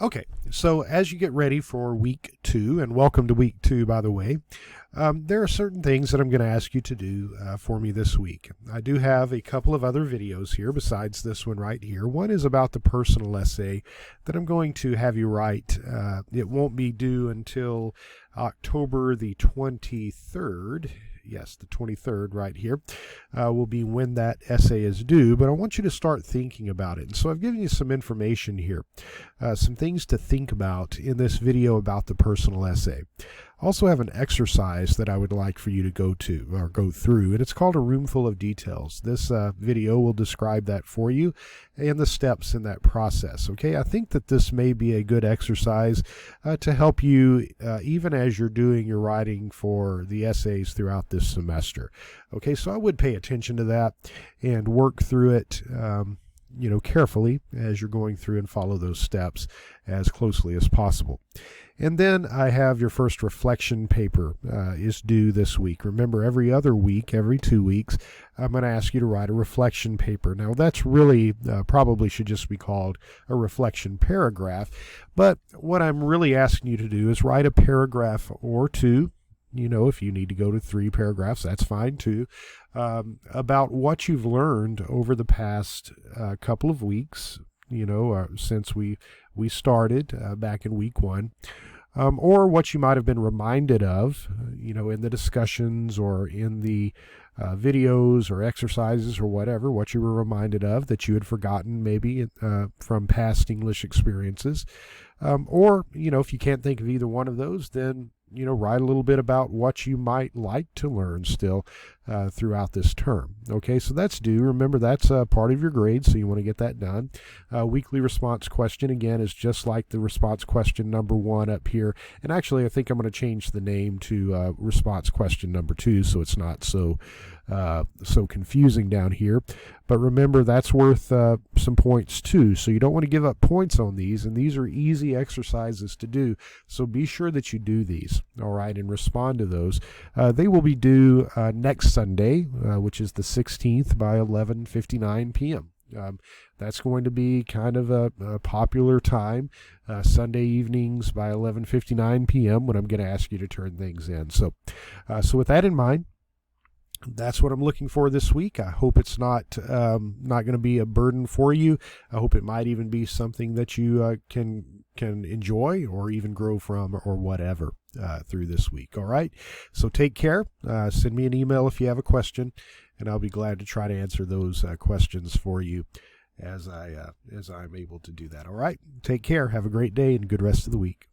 Okay, so as you get ready for week 2, and welcome to week 2, by the way, there are certain things that I'm going to ask you to do for me this week. I do have a couple of other videos here besides this one right here. One is about the personal essay that I'm going to have you write. It won't be due until October the 23rd. Yes, the 23rd right here will be when that essay is due, but I want you to start thinking about it. And so I've given you some information here, some things to think about in this video about the personal essay. I also have an exercise that I would like for you to go through, and it's called A Roomful of Details. This video will describe that for you and the steps in that process. Okay, I think that this may be a good exercise to help you even as you're doing your writing for the essays throughout this semester. Okay, so I would pay attention to that and work through it carefully as you're going through and follow those steps as closely as possible. And then I have your first reflection paper is due this week. Remember, every other week, every 2 weeks, I'm going to ask you to write a reflection paper. Now, that's really probably should just be called a reflection paragraph. But what I'm really asking you to do is write a paragraph or two. If you need to go to 3 paragraphs, that's fine too, about what you've learned over the past couple of weeks, since we started back in week 1, or what you might have been reminded of, in the discussions or in the videos or exercises or whatever, what you were reminded of that you had forgotten maybe from past English experiences. Or, if you can't think of either one of those, then write a little bit about what you might like to learn still throughout this term. Okay, so that's due. Remember, that's part of your grade, so you want to get that done. Weekly response question, again, is just like the response question number 1 up here. And actually, I think I'm going to change the name to response question number 2, so it's not so confusing down here. But remember, that's worth some points too, so you don't want to give up points on these, and these are easy exercises to do, so be sure that you do these, all right, and respond to those. They will be due next Sunday, which is the 16th, by 11:59 p.m. That's going to be kind of a popular time, Sunday evenings by 11:59 p.m. when I'm going to ask you to turn things in. So with that in mind, that's what I'm looking for this week. I hope it's not going to be a burden for you. I hope it might even be something that you can enjoy or even grow from or whatever through this week. All right. So take care. Send me an email if you have a question, and I'll be glad to try to answer those questions for you as I'm able to do that. All right. Take care. Have a great day and good rest of the week.